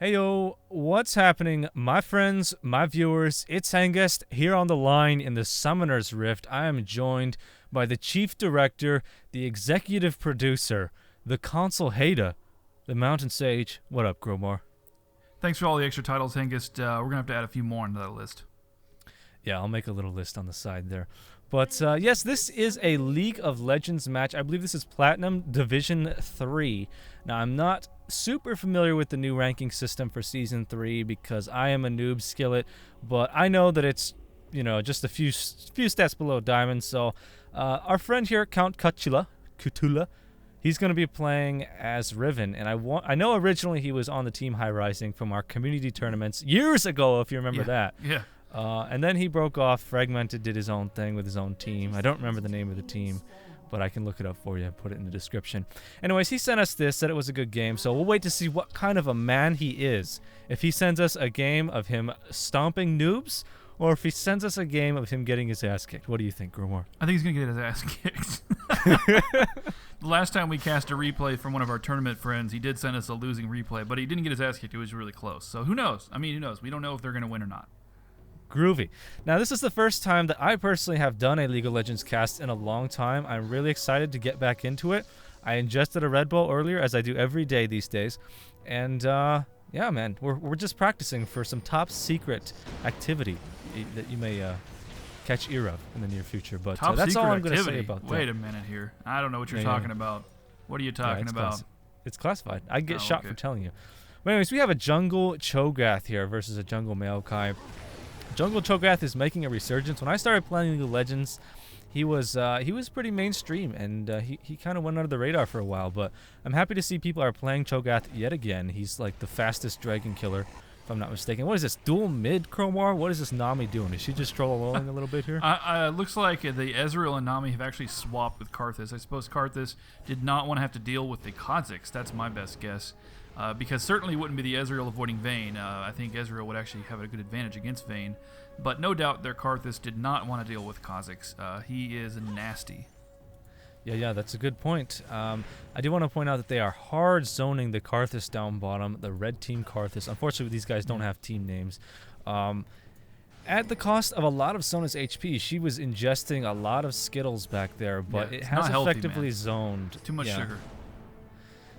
Heyo, what's happening, my friends, my viewers? It's Hengest here on the line in the Summoner's Rift. I am joined by the chief director, the executive producer, the console hater, the mountain sage. What up, Cromar? Thanks for all the extra titles, Hengest. We're going to have to add a few more into that list. Yeah, I'll make a little list on the side there. But yes, this is a League of Legends match. I believe this is Platinum Division 3. Now, I'm not super familiar with the new ranking system for Season 3 because I am a noob skillet, but I know that it's, just a few steps below Diamond. So our friend here, Count Cutula, he's going to be playing as Riven, and I know originally he was on the team High Rising from our community tournaments years ago, if you remember that. Yeah. And then he broke off, fragmented, did his own thing with his own team. I don't remember the name of the team, but I can look it up for you and put it in the description. Anyways, he sent us this, said it was a good game, so we'll wait to see what kind of a man he is. If he sends us a game of him stomping noobs, or if he sends us a game of him getting his ass kicked. What do you think, Cromar? I think he's going to get his ass kicked. The last time we cast a replay from one of our tournament friends, he did send us a losing replay, but he didn't get his ass kicked. It was really close. So who knows? Who knows? We don't know if they're going to win or not. Groovy. Now, this is the first time that I personally have done a League of Legends cast in a long time. I'm really excited to get back into it. I ingested a Red Bull earlier, as I do every day these days. And, yeah, man, we're just practicing for some top secret activity that you may catch ear of in the near future. But that's all I'm going to say about that. Wait a minute here. I don't know what you're talking about. What are you talking about? It's classified. I get shot for telling you. But anyways, we have a jungle Cho'Gath here versus a jungle Maokai. Jungle Cho'Gath is making a resurgence. When I started playing League of Legends, he was pretty mainstream, and he kind of went under the radar for a while. But I'm happy to see people are playing Cho'Gath yet again. He's like the fastest dragon killer, if I'm not mistaken. What is this, dual mid, Cromar? What is this Nami doing? Is she just trolling a little bit here? Looks like the Ezreal and Nami have actually swapped with Karthus. I suppose Karthus did not want to have to deal with the Kha'Zix. That's my best guess. Because certainly wouldn't be the Ezreal avoiding Vayne. I think Ezreal would actually have a good advantage against Vayne. But no doubt their Karthus did not want to deal with Kha'Zix. He is nasty. Yeah, that's a good point. I do want to point out that they are hard zoning the Karthus down bottom, the red team Karthus. Unfortunately, these guys don't have team names. At the cost of a lot of Sona's HP, she was ingesting a lot of Skittles back there, but it has effectively zoned. Too much sugar.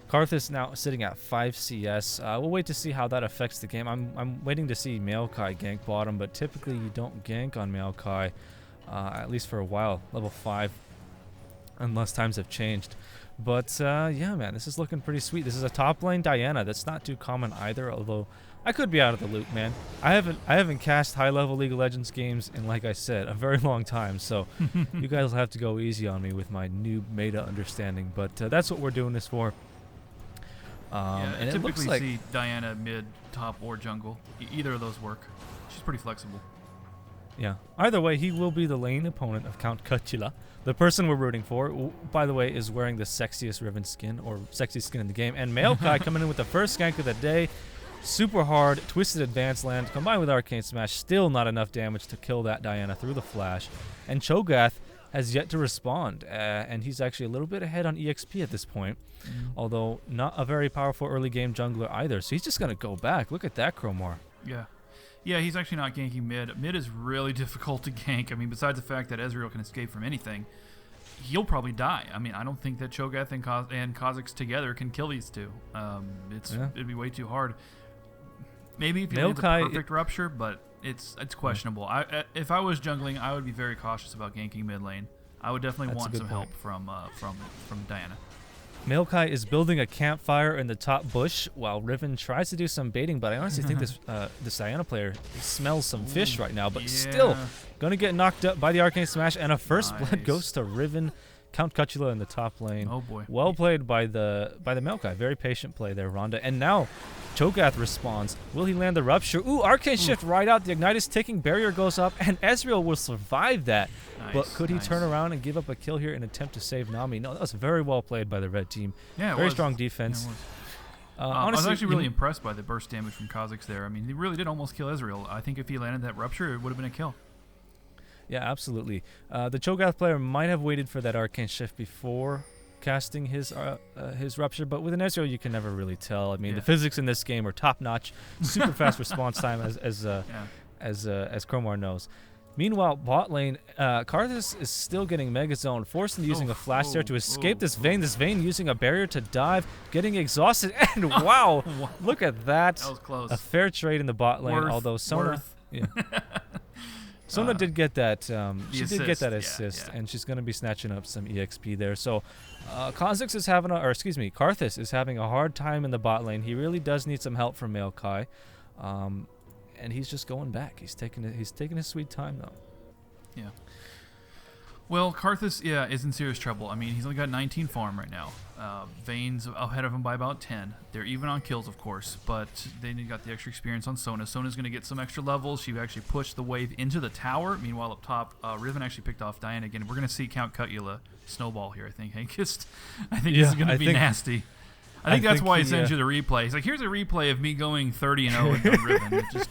Karthus now sitting at 5 CS. We'll wait to see how that affects the game. I'm waiting to see Maokai gank bottom, but typically you don't gank on Maokai, at least for a while, level 5, unless times have changed. But yeah, man, this is looking pretty sweet. This is a top lane Diana. That's not too common either, although I could be out of the loop, man. I haven't cast high-level League of Legends games in, like I said, a very long time, so you guys will have to go easy on me with my new meta understanding. But that's what we're doing this for. And it looks like see Diana mid, top, or jungle. Either of those work. She's pretty flexible. Yeah. Either way, he will be the lane opponent of Count Cutula. The person we're rooting for, by the way, is wearing the sexiest Riven skin, or sexiest skin in the game. And Maokai coming in with the first gank of the day. Super hard, twisted advance land, combined with Arcane Smash. Still not enough damage to kill that Diana through the flash. And Cho'Gath has yet to respond, and he's actually a little bit ahead on EXP at this point, although not a very powerful early game jungler either, so he's just going to go back. Look at that, Cromar. Yeah, he's actually not ganking mid. Mid is really difficult to gank. Besides the fact that Ezreal can escape from anything, he'll probably die. I don't think that Cho'Gath and Kha'Zix together can kill these two. It'd be way too hard. Maybe if you had the perfect rupture, but it's questionable. If I was jungling, I would be very cautious about ganking mid lane. I would definitely want some help from Diana. Maokai is building a campfire in the top bush while Riven tries to do some baiting, but I honestly think this Diana player smells some fish right now, but still gonna get knocked up by the Arcane Smash, and a first blood goes to Riven. Count Cutula in the top lane. Oh boy. Well played by the Maokai. Very patient play there, Rhonda. And now Cho'Gath responds. Will he land the rupture? Ooh, Arcane Shift right out. The Ignite is ticking. Barrier goes up, and Ezreal will survive that. But could he turn around and give up a kill here and attempt to save Nami? No, that was very well played by the red team. Yeah, very strong defense. Yeah, honestly, I was actually really impressed by the burst damage from Kha'Zix there. He really did almost kill Ezreal. I think if he landed that rupture, it would have been a kill. Yeah, absolutely. The Cho'Gath player might have waited for that Arcane Shift before casting his rupture, but with an Ezreal you can never really tell. I mean, Yeah. the physics in this game are top notch, super fast response time as Cromar knows. Meanwhile, bot lane, Karthus is still getting Mega Zone, forced into using a flash there to escape this Vayne. This Vayne using a barrier to dive, getting exhausted, and wow, look at that. That was close. A fair trade in the bot lane, although Sona... Yeah. Sona did get that. She did get that assist, and she's going to be snatching up some EXP there. So, Karthus is having a hard time in the bot lane. He really does need some help from Maokai, and he's just going back. He's taking his sweet time though. Yeah. Well, Karthus, is in serious trouble. I mean, he's only got 19 farm right now. Vayne's ahead of him by about 10. They're even on kills, of course, but they got the extra experience on Sona. Sona's going to get some extra levels. She actually pushed the wave into the tower. Meanwhile, up top, Riven actually picked off Diana again. We're going to see Count Cutula snowball here, I think. Hengest. I think this is going to be nasty. I think that's why he sends you the replay. He's like, here's a replay of me going 30-0 with Riven. It just...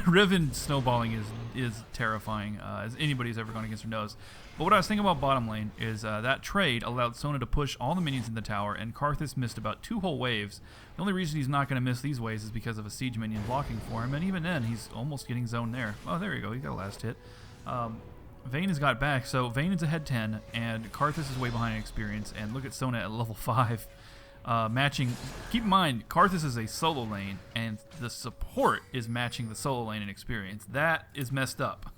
Riven snowballing is terrifying, as anybody who's ever gone against her knows. But what I was thinking about bottom lane is that trade allowed Sona to push all the minions in the tower, and Karthus missed about 2 whole waves. The only reason he's not going to miss these waves is because of a siege minion blocking for him, and even then, he's almost getting zoned there. Oh, there you go. He got a last hit. Vayne has got back, so Vayne is ahead 10, and Karthus is way behind in experience, and look at Sona at level 5. Matching. Keep in mind, Karthus is a solo lane, and the support is matching the solo lane in experience. That is messed up.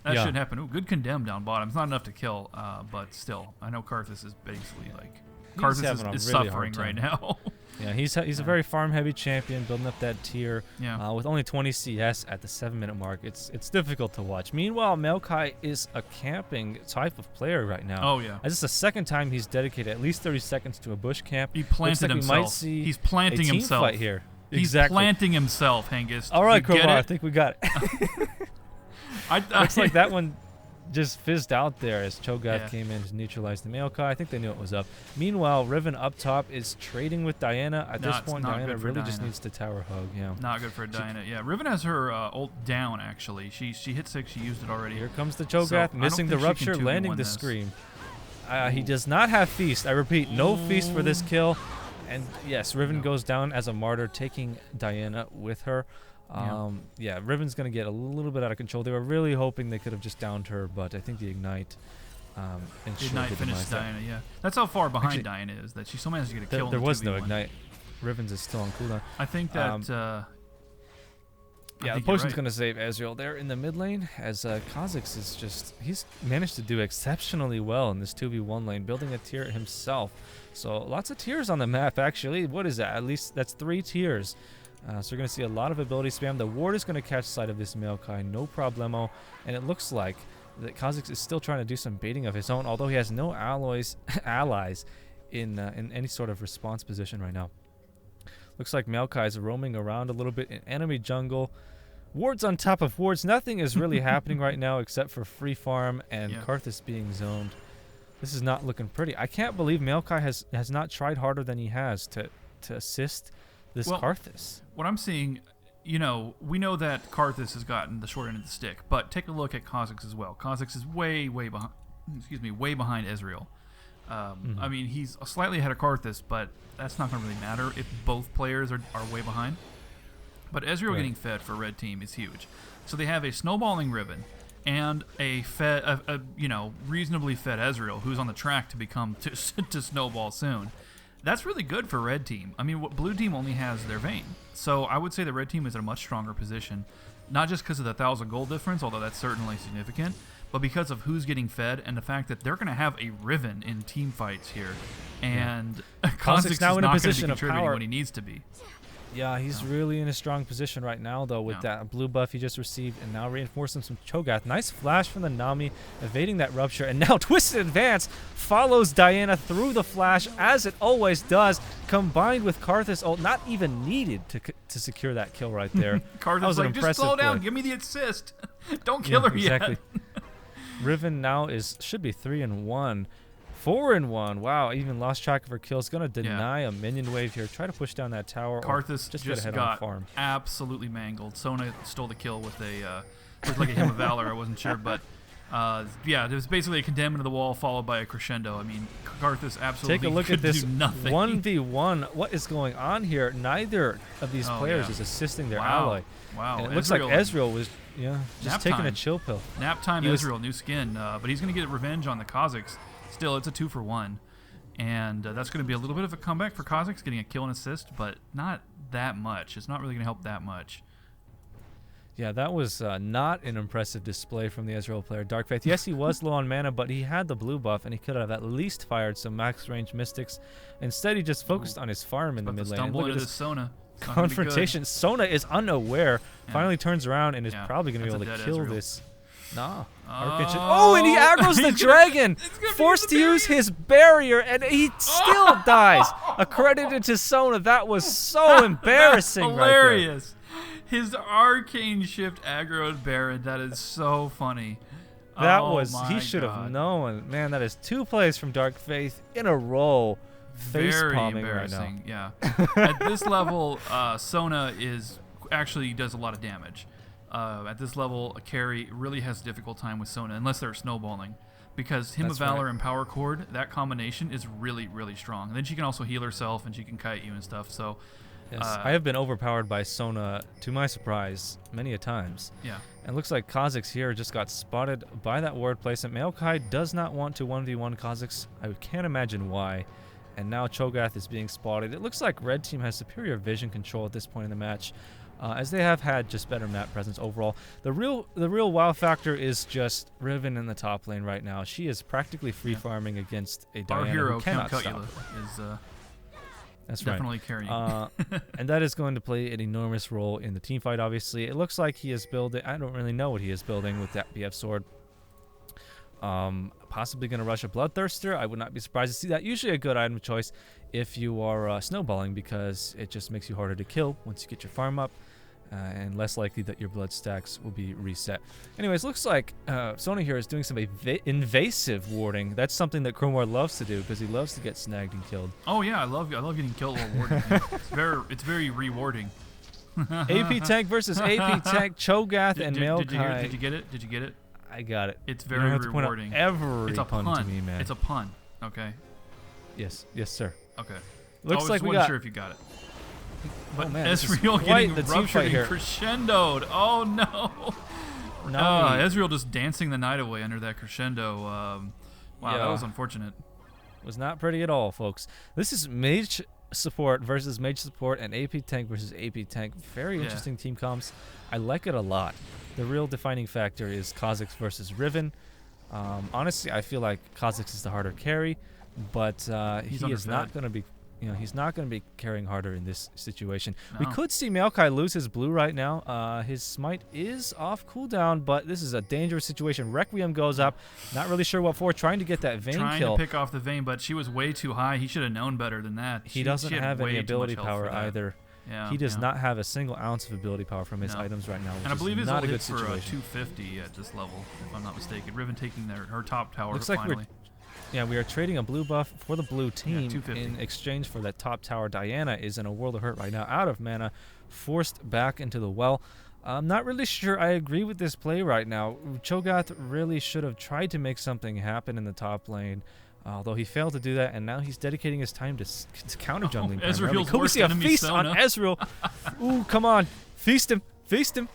That shouldn't happen. Ooh, good condemn down bottom. It's not enough to kill, but still, I know Karthus is basically like Karthus is really suffering right now. Yeah, he's a very farm-heavy champion, building up that tier. Yeah. With only 20 CS at the 7-minute mark, it's difficult to watch. Meanwhile, Maokai is a camping type of player right now. Oh yeah. This is the second time he's dedicated at least 30 seconds to a bush camp. He planted Looks like himself. We might see He's planting a team himself fight here. He's exactly. planting himself, Hengest. All right, Cromar, I think we got it. Looks like that one just fizzed out there as Cho'Gath came in to neutralize the Maokai. I think they knew it was up. Meanwhile, Riven up top is trading with Diana. At this point, Diana really just needs to tower hug. Yeah. Not good for Diana. Yeah, Riven has her ult down, actually. She hit 6. She used it already. Here comes the Cho'Gath, missing the rupture, landing the scream. He does not have feast. I repeat, no feast for this kill. And yes, Riven goes down as a martyr, taking Diana with her. Riven's going to get a little bit out of control. They were really hoping they could have just downed her, but I think the Ignite finished Diana, yeah. That's how far behind Diana is, that she still managed to get a kill. There was no Ignite. Riven's is still on cooldown. I think that... the potion's going to save Ezreal there in the mid lane, as Kha'Zix is just... He's managed to do exceptionally well in this 2v1 lane, building a tier himself. So lots of tiers on the map, actually. What is that? At least that's 3 tiers. So you're going to see a lot of ability spam. The ward is going to catch sight of this Maokai, no problemo. And it looks like that Kha'Zix is still trying to do some baiting of his own, although he has no allies in any sort of response position right now. Looks like Maokai is roaming around a little bit in enemy jungle. Wards on top of wards. Nothing is really happening right now except for free farm and Karthus being zoned. This is not looking pretty. I can't believe Maokai has not tried harder than he has to assist this Karthus. What I'm seeing, we know that Karthus has gotten the short end of the stick, but take a look at Kha'Zix as well. Kha'Zix is way behind. Way behind Ezreal. I mean, he's slightly ahead of Karthus, but that's not going to really matter if both players are way behind. But Ezreal getting fed for red team is huge. So they have a snowballing Riven and a reasonably fed Ezreal who's on the track to become to snowball soon. That's really good for red team. I mean, blue team only has their Vayne. So I would say the red team is in a much stronger position, not just because of the 1,000 gold difference, although that's certainly significant, but because of who's getting fed and the fact that they're going to have a Riven in team fights here. And Kha'Zix is not going to be contributing when he needs to be. Yeah, he's really in a strong position right now, though, with that blue buff he just received, and now reinforcing some Cho'Gath. Nice flash from the Nami, evading that rupture, and now Twisted Advance follows Diana through the flash, as it always does, combined with Karthus ult, not even needed to secure that kill right there. Karthus was like, just slow down, give me the assist. Don't kill her yet. Riven now should be 3-1. 4-1. Wow, even lost track of her kills. Going to deny a minion wave here. Try to push down that tower. Karthus just got farm. Absolutely mangled. Sona stole the kill with a looked like a hymn of valor. I wasn't sure, but Yeah, there's basically a condemn into the wall followed by a crescendo. I mean, Karthus absolutely Take a look at this do nothing. 1v1. What is going on here? Neither of these players is assisting their ally. Wow. And it looks like Ezreal was just taking a chill pill. Nap time Ezreal, new skin. But he's going to get revenge on the Kazakhs. Still, it's a 2-for-1. And that's going to be a little bit of a comeback for Kazakhs, getting a kill and assist, but not that much. It's not really going to help that much. Yeah, that was not an impressive display from the Ezreal player, Dark Faith. Yes, he was low on mana, but he had the blue buff, and he could have at least fired some max range mystics. Instead, he just focused on his farm in the mid lane. Stumble into this Sona. Confrontation. Sona is unaware, finally turns around, and is probably going to be able to kill Ezreal. this. Nah. Oh, and he aggroes the dragon! Forced to use his barrier, and he still dies. Accredited to Sona. That was so embarrassing. That's hilarious. His arcane shift aggroed Baron. That is so funny. That he should have known. Man, that is 2 plays from Dark Faith in a row. Face palming right now. Yeah. At this level, Sona actually does a lot of damage. At this level, a carry really has a difficult time with Sona unless they're snowballing. Because Hymn of Valor and Power Chord, that combination is really, really strong. And then she can also heal herself and she can kite you and stuff. So yes, I have been overpowered by Sona, to my surprise, many a times. Yeah. And looks like Kazakhs here just got spotted by that ward placement. Maokai does not want to 1v1 Kazakhs. I can't imagine why. And now Cho'Gath is being spotted. It looks like Red Team has superior vision control at this point in the match, as they have had just better map presence overall. The real wow factor is just Riven in the top lane right now. She is practically free farming against a Diana Our hero, who cannot Count stop Cutula, her. is That's definitely carrying. And that is going to play an enormous role in the team fight, obviously. It looks like he is building... I don't really know what he is building with that BF sword. Possibly going to rush a Bloodthirster. I would not be surprised to see that. Usually a good item choice if you are snowballing, because it just makes you harder to kill once you get your farm up, and less likely that your blood stacks will be reset. Anyways, looks like Sona here is doing some invasive warding. That's something that Cromar loves to do because he loves to get snagged and killed. Oh yeah, I love getting killed while warding. It's very rewarding. AP tank versus AP tank, Cho'Gath and Maokai. Did you get it? Did you get it? I got it. It's very rewarding. Every it's a pun to me, man. It's a pun. Okay. Yes, sir. Okay. Looks like we got. Sure if you got it. But man, Ezreal getting the ruptured and crescendoed. Oh no. Ezreal just dancing the night away under that crescendo. Wow, that was unfortunate. Was not pretty at all, folks. This is mage support versus mage support and AP tank versus AP tank. Very interesting team comps. I like it a lot. The real defining factor is Kazakhs versus Riven. Honestly, I feel like Kazakhs is the harder carry, but he is not going to be, he's not going to be carrying harder in this situation. No. We could see Maokai lose his blue right now. His smite is off cooldown, but this is a dangerous situation. Requiem goes up. Not really sure what for. Trying to get that Vayne kill. Trying to pick off the Vayne, but she was way too high. He should have known better than that. He doesn't have any ability power either. Yeah, he does not have a single ounce of ability power from his items right now, which and I believe is he's not a good hit for situation. 250 at this level, if I'm not mistaken. Riven taking her top tower. Looks finally. like we are trading a blue buff for the blue team in exchange for that top tower. Diana is in a world of hurt right now, out of mana, forced back into the well. I'm not really sure I agree with this play right now. Cho'Gath really should have tried to make something happen in the top lane. Although he failed to do that, and now he's dedicating his time to counter jungling. Ezreal's Could we see a feast Sona on Ezreal? Ooh, come on. Feast him. Feast him.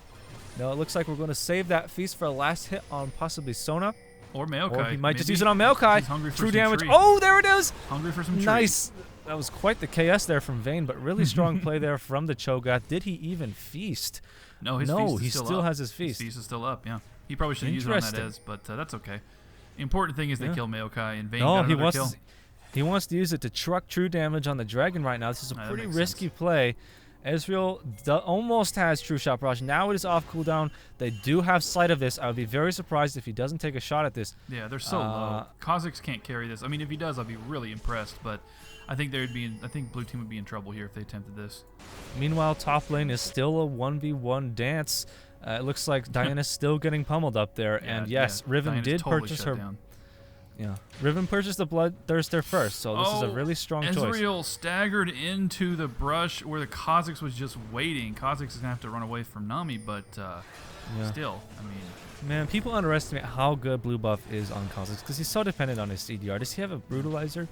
No, it looks like we're going to save that feast for a last hit on possibly Sona. Or Maokai. Or he might just use it on Maokai. He's hungry for True some damage. tree. Oh, there it is. Hungry for some tree. Nice. That was quite the KS there from Vayne, but really strong play there from the Cho'Gath. Did he even feast? No, his feast is he still still up. has his feast. His feast is still up, yeah. He probably should have used it on that Ez, but that's okay. The important thing is they kill Maokai, and Vayne got another kill. He wants to use it to truck true damage on the dragon right now. This is a pretty risky play. Ezreal almost has True Shot Barrage. Now it is off cooldown. They do have sight of this. I would be very surprised if he doesn't take a shot at this. Yeah, they're so low. Kazakhs can't carry this. I mean, if he does, I'll be really impressed. But I think I think blue team would be in trouble here if they attempted this. Meanwhile, top lane is still a 1v1 dance. It looks like Diana's still getting pummeled up there. And yes, Riven Diana's did totally purchase shut her. down. Yeah. Riven purchased the Bloodthirster first, so this is a really strong choice. Ezreal staggered into the brush where the Kha'Zix was just waiting. Kha'Zix is going to have to run away from Nami, but still, I mean... Man, people underestimate how good blue buff is on Kha'Zix because he's so dependent on his CDR. Does he have a Brutalizer?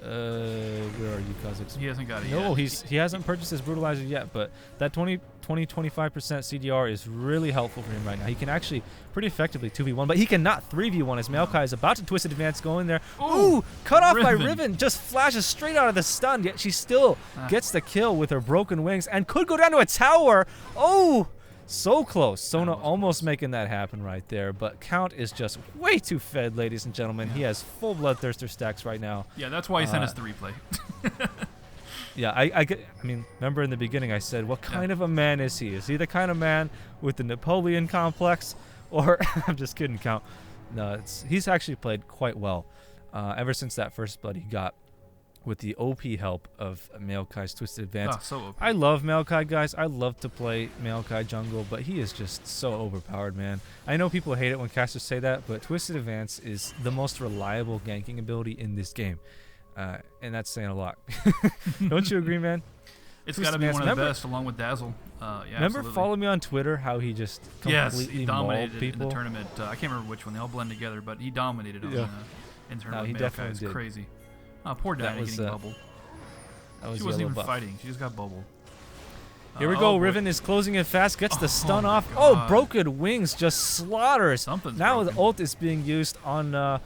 Where are you, Kha'Zix? He hasn't got it yet. No, he hasn't purchased his Brutalizer yet, but that 20-25% CDR is really helpful for him right now. He can actually pretty effectively 2v1, but he cannot 3v1 as Maokai is about to Twisted Advance going there. Ooh, cut off by Riven. Just flashes straight out of the stun, yet she still gets the kill with her broken wings and could go down to a tower. Oh! So close. Sona almost making that happen right there, but Count is just way too fed, ladies and gentlemen. He has full Bloodthirster stacks right now. Yeah, that's why he sent us the replay. Yeah, I mean, remember in the beginning I said, what kind of a man is he? Is he the kind of man with the Napoleon complex? Or, I'm just kidding, Count. No, he's actually played quite well ever since that first blood he got with the OP help of Maokai's Twisted Advance. So OP. I love Maokai, guys. I love to play Maokai jungle, but he is just so overpowered, man. I know people hate it when casters say that, but Twisted Advance is the most reliable ganking ability in this game. And that's saying a lot. Don't you agree, man? It's got to be one of the best, along with Dazzle. Yeah, remember follow me on Twitter, how he just completely he dominated people? in the tournament. I can't remember which one. They all blend together, but he dominated on in tournament. No, he definitely It's did. crazy. Oh, poor Diana getting bubbled. She wasn't even fighting. She just got bubbled. Here we go. Riven is closing it fast. Gets the stun off. Oh, broken wings just slaughters. Now the ult is being used on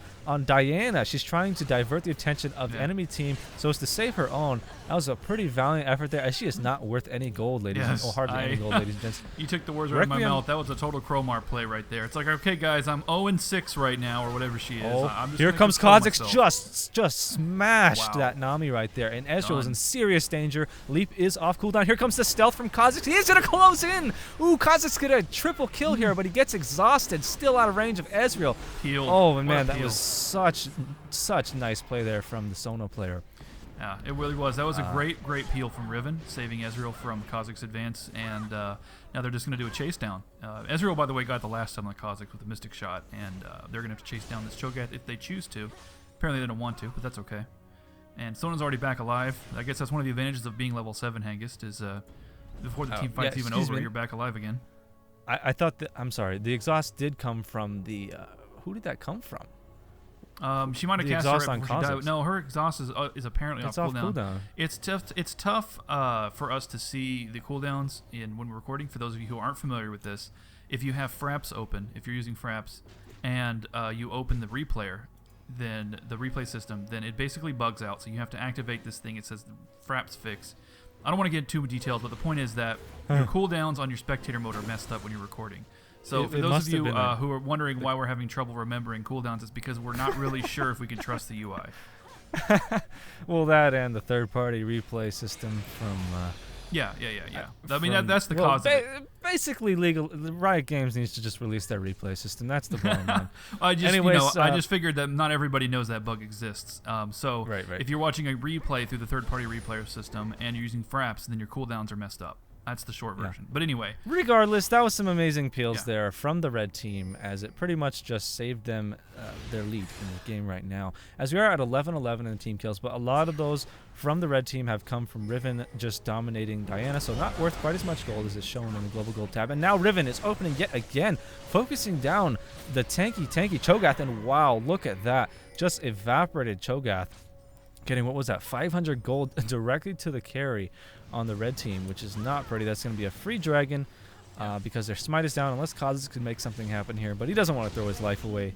Diana. She's trying to divert the attention of the enemy team so as to save her own. That was a pretty valiant effort there. She is not worth any gold, ladies and hardly any gold, ladies and gents. You took the words right out of my mouth. That was a total Cromar play right there. It's like, okay, guys, I'm 0-6 right now, or whatever she is. Oh, here comes Kha'Zix. Just smashed that Nami right there. And Ezreal is in serious danger. Leap is off cooldown. Here comes the stealth from Kha'Zix. He is going to close in. Ooh, Kha'Zix get a triple kill here, but he gets exhausted. Still out of range of Ezreal. Oh, man, that was such nice play there from the Sona player. Yeah, it really was. That was a great peel from Riven, saving Ezreal from Kha'Zix advance, and now they're just going to do a chase down. Ezreal, by the way, got the last time on Kha'Zix with a Mystic Shot, and they're going to have to chase down this Cho'Gath if they choose to. Apparently they don't want to, but that's okay. And Sona's already back alive. I guess that's one of the advantages of being level 7, Hengest, is before the team fight's even over, you're back alive again. I thought that, I'm sorry, the exhaust did come from the, who did that come from? She might have cast her right before she died. No, her exhaust is apparently off cooldown. It's tough for us to see the cooldowns when we're recording. For those of you who aren't familiar with this, if you have Fraps open, if you're using Fraps, and you open the replayer, then the replay system, then it basically bugs out. So you have to activate this thing. It says Fraps fix. I don't want to get too detailed, but the point is that your cooldowns on your spectator mode are messed up when you're recording. So for those of you who are wondering why we're having trouble remembering cooldowns, it's because we're not really sure if we can trust the UI. Well, that and the third-party replay system from... Yeah. I mean, that's the cause of it. Basically, Riot Games needs to just release their replay system. That's the bottom line. I just figured that not everybody knows that bug exists. So if you're watching a replay through the third-party replayer system and you're using Fraps, then your cooldowns are messed up. That's the short version. But anyway. Regardless, that was some amazing peels there from the red team, as it pretty much just saved them their lead in the game right now. As we are at 11-11 in the team kills, but a lot of those from the red team have come from Riven just dominating Diana, so not worth quite as much gold as is shown in the global gold tab. And now Riven is opening yet again, focusing down the tanky Cho'Gath, and wow, look at that. Just evaporated Cho'Gath. Getting, what was that, 500 gold directly to the carry on the red team, which is not pretty. That's going to be a free dragon because their smite is down, unless Kha'Zix can make something happen here, but he doesn't want to throw his life away.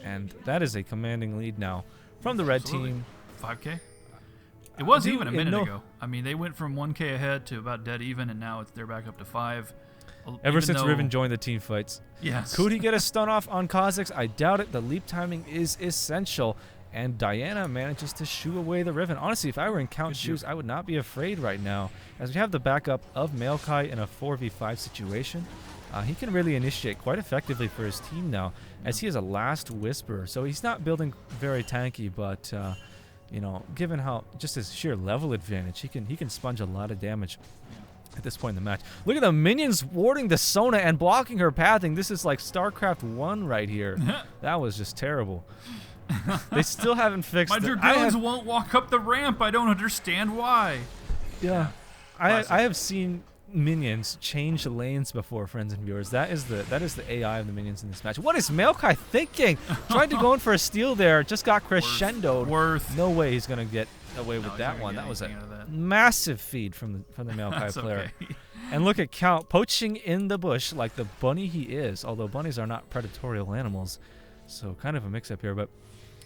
And that is a commanding lead now from the red team. 5K? It was even a minute ago. I mean, they went from 1K ahead to about dead even, and now they're back up to 5. Ever since Riven joined the team fights. Yes. Could he get a stun off on Kha'Zix? I doubt it. The leap timing is essential. And Diana manages to shoo away the Riven. Honestly, if I were in Count's shoes, I would not be afraid right now. As we have the backup of Maokai in a 4v5 situation, he can really initiate quite effectively for his team now, as he is a last whisper. So he's not building very tanky, but you know, given how just his sheer level advantage, he can sponge a lot of damage at this point in the match. Look at the minions warding the Sona and blocking her pathing. This is like StarCraft 1 right here. That was just terrible. They still haven't fixed My it. Dragoons won't walk up the ramp. I don't understand why. Yeah. I have seen minions change lanes before, friends and viewers. That is the AI of the minions in this match. What is Maokai thinking? Tried to go in for a steal there, just got crescendoed. Worth. No way he's gonna get away with that one. That was a massive feed from the Maokai player. Okay. And look at Count poaching in the bush like the bunny he is. Although bunnies are not predatory animals, so kind of a mix-up here. But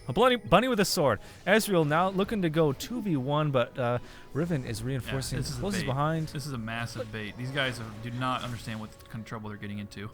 a bunny with a sword. Ezreal now looking to go 2v1, but Riven is reinforcing. This is closes behind. This is a massive bait. These guys do not understand what kind of trouble they're getting into.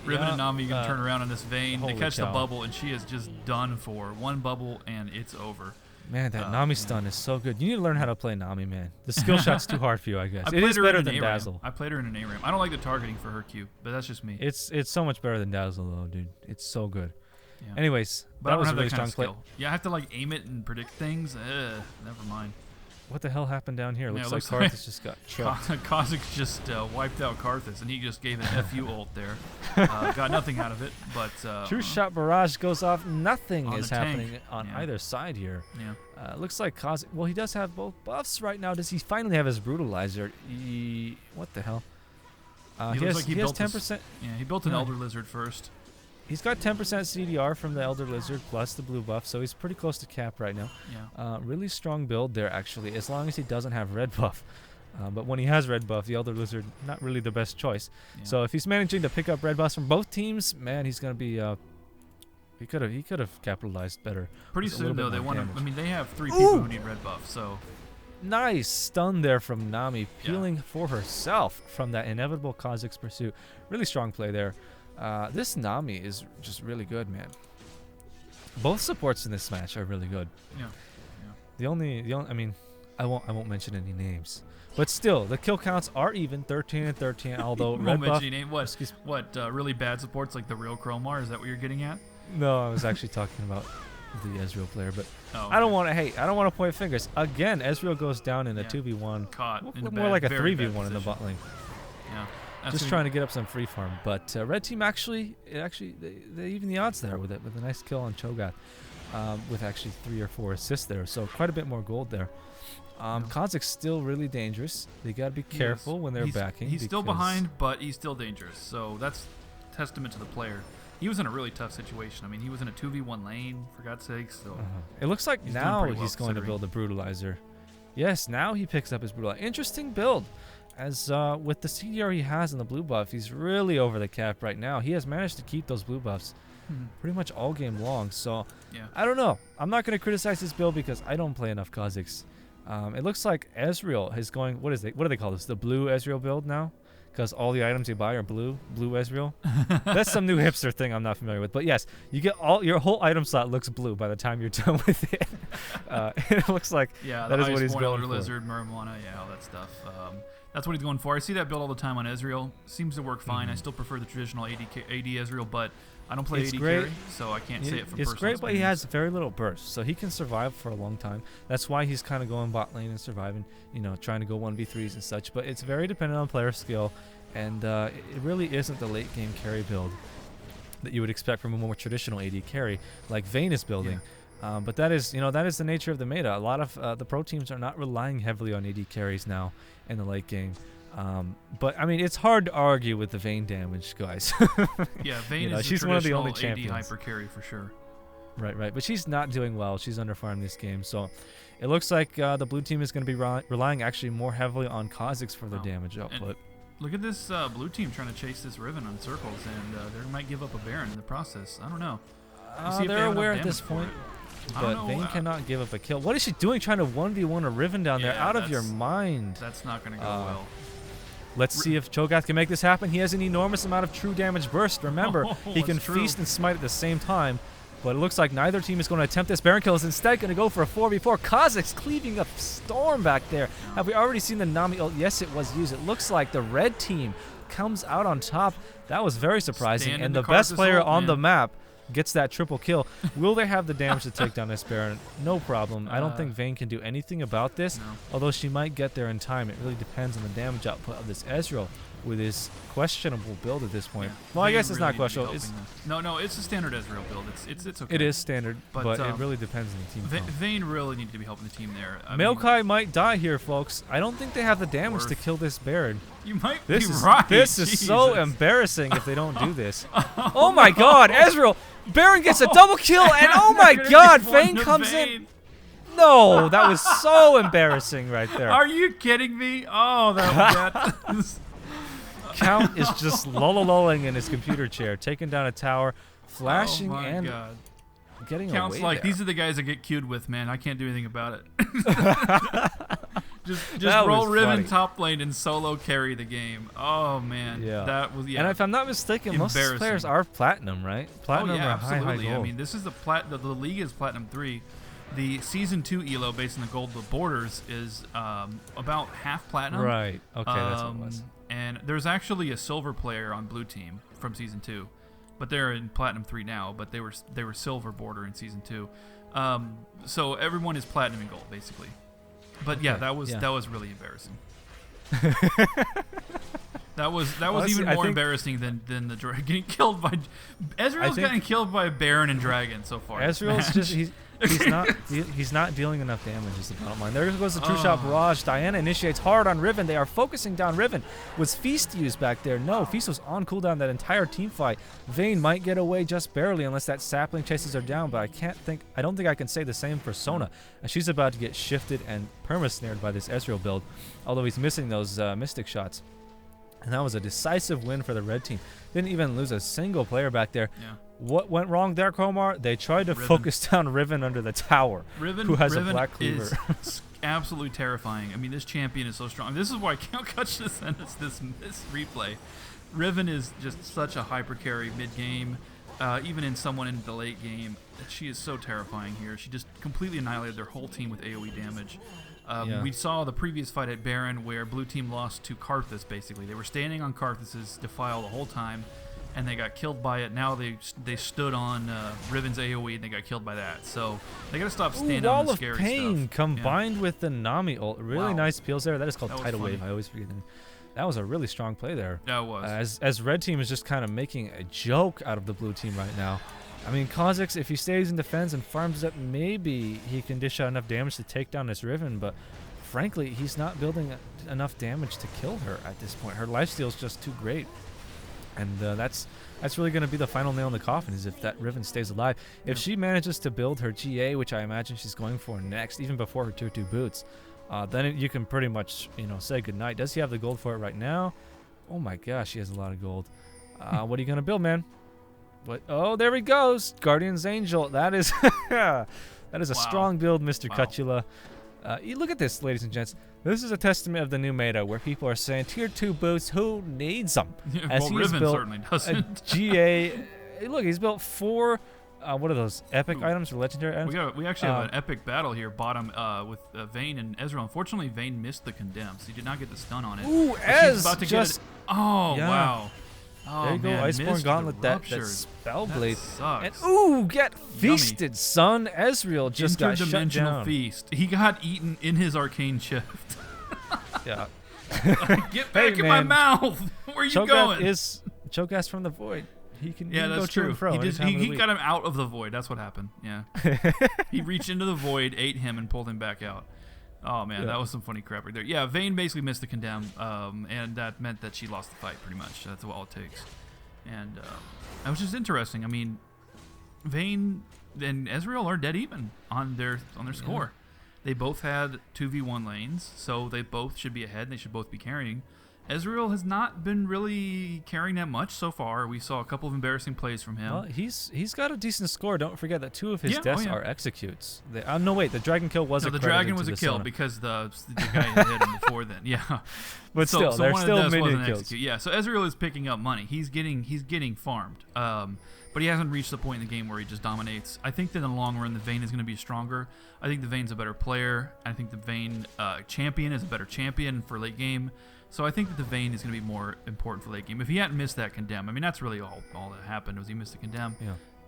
Riven and Nami can turn around on this Vayne. They catch the bubble, and she is just done for. One bubble, and it's over. Man, that Nami stun is so good. You need to learn how to play Nami, man. The skill shot's too hard for you, I guess. It is better than Dazzle. I played her in an A-Ram. I don't like the targeting for her Q, but that's just me. It's so much better than Dazzle, though, dude. It's so good. Yeah. Anyways, but that was I don't a have really that strong kind of skill. Yeah, I have to like aim it and predict things. Never mind. What the hell happened down here? Yeah, looks like Karthus just got trucked. Kha'Zix just wiped out Karthus, and he just gave an FU ult there. Got nothing out of it, but... True shot barrage goes off. Nothing is happening tank. on either side here. Yeah. Looks like Kha'Zix... Well, he does have both buffs right now. Does he finally have his Brutalizer? What the hell? He has 10%. Yeah, he built an Elder Lizard first. He's got 10% CDR from the Elder Lizard plus the blue buff, so he's pretty close to cap right now. Yeah. Really strong build there, actually, as long as he doesn't have red buff. But when he has red buff, the Elder Lizard, not really the best choice. Yeah. So if he's managing to pick up red buffs from both teams, man, he's going to be... he could have capitalized better. Pretty soon, though, they want to... I mean, they have 3 people who need red buff, so... Nice stun there from Nami, peeling for herself from that inevitable Kha'Zix pursuit. Really strong play there. This Nami is just really good, man. Both supports in this match are really good. Yeah. The only I mean, I won't mention any names, but still the kill counts are even 13 and 13. Although red buff. What really bad supports like the real Cromar? Is that what you're getting at? No, I was actually talking about the Ezreal player, but okay. I don't want to hate. I don't want to point fingers. Again, Ezreal goes down in a 2v1. Caught. More like a 3v1 in the bot lane. Yeah. Just trying to get up some free farm, but red team actually they even the odds there with it, with a nice kill on Cho'Gath, with actually 3 or 4 assists there, so quite a bit more gold there. Kha'Zix still really dangerous. They gotta be careful when they're backing. He's still behind, but he's still dangerous. So that's testament to the player. He was in a really tough situation. I mean, he was in a 2v1 lane, for God's sake. So it looks like now he's going to build a Brutalizer. Yes, now he picks up his Brutalizer. Interesting build. As with the CDR he has in the blue buff, he's really over the cap right now. He has managed to keep those blue buffs pretty much all game long. So I don't know. I'm not going to criticize this build because I don't play enough Kha'Zix. It looks like Ezreal is going. What do they call this? The blue Ezreal build now? Because all the items you buy are blue Ezreal. That's some new hipster thing I'm not familiar with. But yes, you get your whole item slot looks blue by the time you're done with it. It looks like that is what he's going for. Lizard, Marijuana, all that stuff. That's what he's going for. I see that build all the time on Ezreal. Seems to work fine. I still prefer the traditional AD Ezreal, but I don't play AD carry, so I can't say it from personal experience. It's great, but he has very little burst, so he can survive for a long time. That's why he's kind of going bot lane and surviving, trying to go 1v3s and such. But it's very dependent on player skill, and it really isn't the late game carry build that you would expect from a more traditional AD carry like Vayne is building. But that is the nature of the meta. A lot of the pro teams are not relying heavily on AD carries now in the late game. But I mean, it's hard to argue with the Vayne damage, guys. Yeah, Vayne is she's one of the only champions. AD hyper carry for sure. Right. But she's not doing well. She's underfarmed this game, so it looks like the blue team is going to be relying actually more heavily on Kha'Zix for their damage output. Look at this blue team trying to chase this Riven on circles, and they might give up a Baron in the process. I don't know. They're aware at this point. But Vayne cannot give up a kill. What is she doing trying to 1v1 a Riven down there? Out of your mind. That's not going to go well. Let's see if Cho'Gath can make this happen. He has an enormous amount of true damage burst. Remember, he can feast and smite at the same time. But it looks like neither team is going to attempt this. Baron kill is instead going to go for a 4v4. Kha'Zix cleaving a storm back there. Have we already seen the Nami ult? Yes, it was used. It looks like the red team comes out on top. That was very surprising. And the best player on the map gets that triple kill. Will they have the damage to take down this Baron? No problem. I don't think Vayne can do anything about this, although she might get there in time. It really depends on the damage output of this Ezreal. with his questionable build at this point. Yeah. Well, I Vayne guess it's really not need to be questionable. helping It's, no, it's a standard Ezreal build. It's okay. it is standard, but it um, really depends on the team. Vayne really needs to be helping the team there. Maokai might die here, folks. I don't think they have the damage to kill this Baron. You might This be is right. this is so Jesus. embarrassing if they don't do this. Oh my God, Ezreal! Baron gets a double kill, and oh my You're gonna God, give one Vayne to comes Vayne. in. No, that was so embarrassing right there. Are you kidding me? Oh, that Count is just lolling in his computer chair, taking down a tower, flashing oh my and God. getting Count's away like, there. these are the guys that get queued with, man. I can't do anything about it. just That roll was Riven funny. top lane and solo carry the game. Oh man, Yeah. that was And if I'm not mistaken, most of these players Embarrassing. are platinum, right? Platinum oh yeah, or high absolutely. gold. I mean, this is the league is platinum 3. The season 2 elo based on the gold borders is about half platinum. Right. Okay, that's what it was. And there's actually a silver player on blue team from season 2, but they're in platinum 3 now. But they were silver border in season 2. So everyone is platinum and gold basically. But yeah, that was really embarrassing. That was Honestly, even I more think- embarrassing than the dragon getting killed by. Ezreal's think- getting killed by Baron and Dragon so far. in this Ezreal's match. just he's not dealing enough damage is the bottom line. There goes the true shot barrage. Diana initiates hard on Riven. They are focusing down Riven. Was Feast used back there? No, Feast was on cooldown that entire team fight. Vayne might get away just barely unless that sapling chases her down, but I don't think I can say the same for Sona. And she's about to get shifted and perma-snared by this Ezreal build, although he's missing those Mystic shots. And that was a decisive win for the red team. Didn't even lose a single player back there. Yeah. What went wrong there, Cromar? They tried to Riven. focus down Riven under the tower, Riven, who has Riven a black cleaver. is absolutely terrifying. I mean, this champion is so strong. This is why Count Cutula sent us this replay. Riven is just such a hyper carry mid game, even in someone in the late game. She is so terrifying here. She just completely annihilated their whole team with AoE damage. Yeah. We saw the previous fight at Baron where blue team lost to Karthus. Basically, they were standing on Karthus's defile the whole time, and they got killed by it. Now they stood on Riven's AoE and they got killed by that. So they got to stop standing on Wall the of scary Pain stuff. combined with the Nami ult. Really Wow. nice peels there. That is called That was Tidal Wave. funny. I always forget the name. That was a really strong play there. Yeah, it was. As red team is just kind of making a joke out of the blue team right now. I mean, Kha'Zix, if he stays in defense and farms up, maybe he can dish out enough damage to take down this Riven, but frankly, he's not building enough damage to kill her at this point. Her lifesteal is just too great. And that's really going to be the final nail in the coffin, is if that Riven stays alive. If she manages to build her GA, which I imagine she's going for next, even before her tier 2 boots, then you can pretty much, say goodnight. Does he have the gold for it right now? Oh my gosh, he has a lot of gold. What are you going to build, man? What? Oh, there he goes. Guardian's Angel. That is that is a Wow. strong build, Mr. Wow. Cutula. You look at this, ladies and gents. This is a testament of the new meta where people are saying tier 2 boots, who needs them? As well, he's Riven built certainly a doesn't. GA. Hey, look, he's built 4. What are those? Epic Ooh. items or legendary items? We actually have an epic battle here, bottom with Vayne and Ezreal. Unfortunately, Vayne missed the condemn, so he did not get the stun on it. Ooh, But she's Ez about to just. get it. Oh yeah. wow! Oh, There you go, man, Iceborne missed Gauntlet, the that ruptured. spell That blade. sucks. And ooh, get feasted, son. Ezreal just got shut Interdimensional down. feast. He got eaten in his arcane shift. Yeah. Get back Hey, in my man. mouth! Where are you going? is Cho'Gath from the void. He can, Yeah, he can go that's to true. and fro He, any just, time of the he week. got him out of the void. That's what happened. Yeah. He reached into the void, ate him, and pulled him back out. Oh, man, Yeah. that was some funny crap right there. Yeah, Vayne basically missed the condemn, and that meant that she lost the fight, pretty much. That's all it takes. And that was just interesting. I mean, Vayne and Ezreal are dead even on their score. They both had 2v1 lanes, so they both should be ahead, and they should both be carrying. Ezreal has not been really carrying that much so far. We saw a couple of embarrassing plays from him. Well, he's got a decent score. Don't forget that 2 of his Yeah, deaths oh, yeah. are executes. No, wait, the Dragon kill was No, a the credit dragon to was a the kill Sona. because the guy had hit him before then. Yeah, But still, they're one of still the deaths minion wasn't kills. execute. Yeah, so Ezreal is picking up money. He's getting farmed. But he hasn't reached the point in the game where he just dominates. I think that in the long run, the Vayne is going to be stronger. I think the Vayne's a better player. I think the Vayne champion is a better champion for late game. So I think that the Vayne is going to be more important for late game. If he hadn't missed that condemn, I mean, that's really all that happened was he missed the condemn.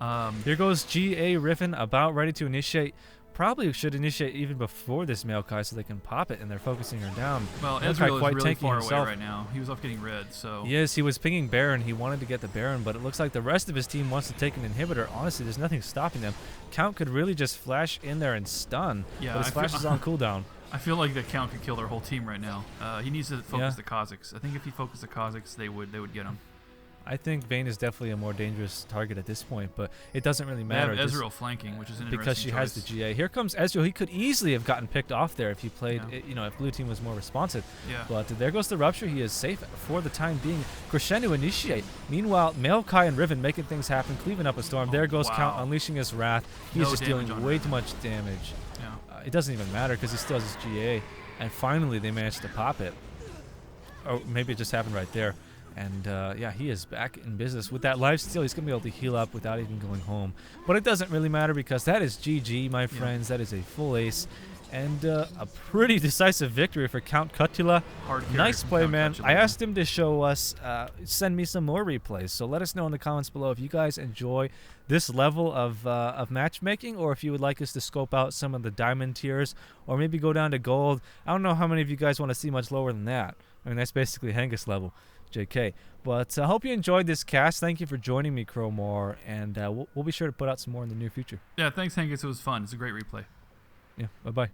Yeah. Here goes GA Riven, about ready to initiate probably should initiate even before this Maokai so they can pop it, and they're focusing her down. Well, Maokai Ezreal is quite really tanky far himself. away right now. He was off getting red, so... Yes, he was pinging Baron. He wanted to get the Baron, but it looks like the rest of his team wants to take an inhibitor. Honestly, there's nothing stopping them. Count could really just flash in there and stun, Yeah, but his flash is on cooldown. I feel like the Count could kill their whole team right now. He needs to focus the Kazakhs. I think if he focused the Kazakhs, they would get him. I think Vayne is definitely a more dangerous target at this point, but it doesn't really matter. They have Ezreal flanking, which is an interesting because she has the GA. Here comes Ezreal. He could easily have gotten picked off there if he played, if blue team was more responsive. Yeah. But there goes the Rupture. He is safe for the time being. Crescendo initiate. Meanwhile, Maokai and Riven making things happen, cleaving up a storm. There goes Count unleashing his wrath. He's just dealing way too much damage. Yeah. It doesn't even matter because he still has his GA. And finally, they managed to pop it. Or maybe it just happened right there. And yeah, he is back in business. With that lifesteal, he's going to be able to heal up without even going home. But it doesn't really matter because that is GG, my friends. That is a full ace. And a pretty decisive victory for Count Cutula. Nice play, man. I asked him to show us, send me some more replays. So let us know in the comments below if you guys enjoy this level of matchmaking, or if you would like us to scope out some of the diamond tiers, or maybe go down to gold. I don't know how many of you guys want to see much lower than that. I mean, that's basically Hengest level. JK. But I hope you enjoyed this cast. Thank you for joining me, Cromar, and we'll be sure to put out some more in the near future. Yeah, thanks, Hengest. It was fun. It's a great replay. Yeah, bye-bye.